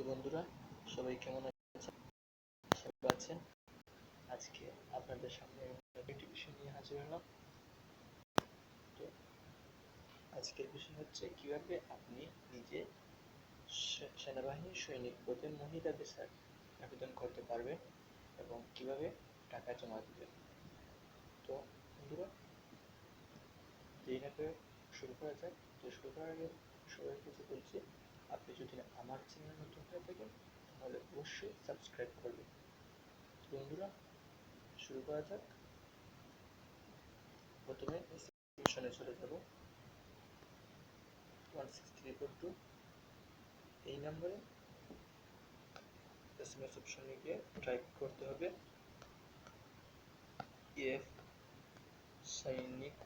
বন্ধুরা, সবাই কেমন আছেন? আজকে আপনাদের সামনে একটি বিষয় নিয়ে হাজির হলাম। তো আজকের বিষয় হচ্ছে কিভাবে আপনি নিজে সেনাবাহিনীর সৈনিক পদে মহিলা অফিসার আবেদন করতে পারবেন এবং কিভাবে টাকা জমা দিবেন। তো বন্ধুরা, দেরি না করে শুরু করা যাক। তো শুরু করার আগে সবাইকে কিছু বলছি, আপনি যদি আমার চ্যানেল নতুন হয়ে থাকেন তাহলে অবশ্যই সাবস্ক্রাইব করবেন। বন্ধুরা, শুরু করা যাক। প্রথমে সেকশনে চলে যাব। 16342 এই নম্বরে এসএমএস অপশনে গিয়ে টাইপ করতে হবে এফ সৈনিক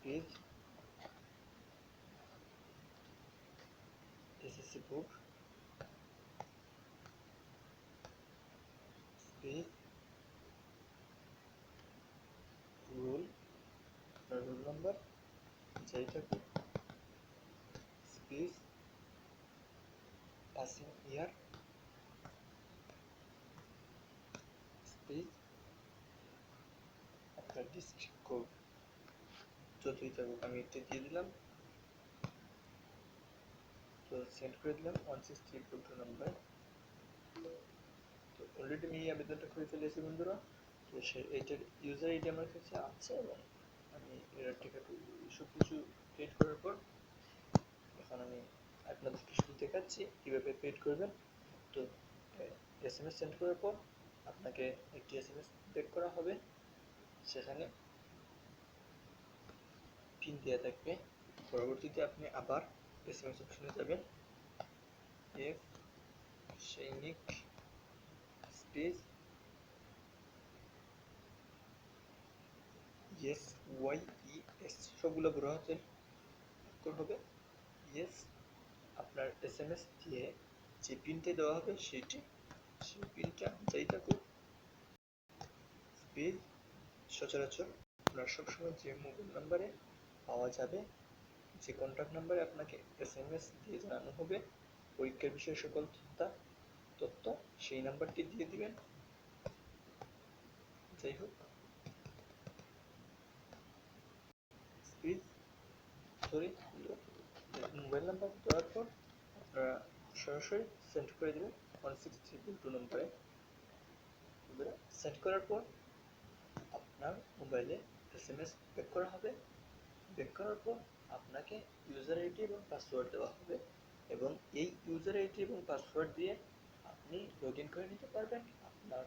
স্পেস এসএসসি বুক স্পেস রোল নাম্বার যাই থাকুক স্পেস পাসিং ইয়ার স্পেস আপনার ডিস্ট্রিক্ট কোড যতই থাকুক আমি এটা দিয়ে দিলাম। তো সেন্ড করে দিলাম 16342 নাম্বার। তো অলরেডি আমি এই আবেদনটা করে ফেলেছি বন্ধুরা। তো এইটার ইউজার আইডি আমার কাছে আছে এবং আমি এর টিকিট সব কিছু ক্রিয়েট করার পর এখন আমি আপনাদেরকে শুধু দেখাচ্ছি কীভাবে পেড করবেন। তো এসএমএস সেন্ড করার পর আপনাকে একটি এসএমএস পেড করা হবে, সেখানে পিন দেওয়া থাকবে। পরবর্তীতে আপনি আবার এসএমএস অপশনে যাবেন, এফ সৈনিক স্পেস ইয়েস YES সবগুলো বড় হাতের অক্ষর হবে। ইয়েস আপনার এসএমএস দিয়ে যে পিনটা দেওয়া হবে সেই পিনটা যাই থাকুক স্পেস সচরাচর আপনার সবসময় যে মোবাইল নাম্বারে পাওয়া যাবে, যে কন্ট্যাক্ট নাম্বারে আপনাকে এসএমএস দিয়ে জানানো হবে পরীক্ষার বিষয়ে সকল তথ্য, সেই নাম্বারটি দিয়ে দিবেন। যাই হোক স্পেস মোবাইল নাম্বার দেওয়ার পর আপনারা সরাসরি সেন্ড করে দেবেন 16342 নম্বরে। সেন্ড করার পর আপনার মোবাইলে এসএমএস ব্যাক করা হবে। ব্যাক করার পর আপনাকে ইউজার আইডি এবং পাসওয়ার্ড দেওয়া হবে এবং এই ইউজার আইডি এবং পাসওয়ার্ড দিয়ে আপনি লগ ইন করে নিতে পারবেন আপনার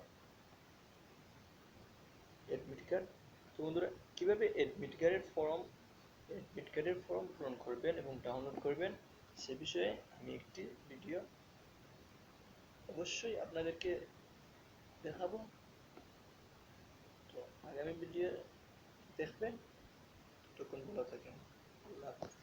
অ্যাডমিট কার্ড। তো বন্ধুরা, কীভাবে অ্যাডমিট কার্ডের ফর্ম পূরণ করবেন এবং ডাউনলোড করবেন সে বিষয়ে আমি একটি ভিডিও অবশ্যই আপনাদেরকে দেখাবো। তো আগামী ভিডিও দেখবেন। ততক্ষণ ভালো থাকেন। আল্লাহ হাফেজ।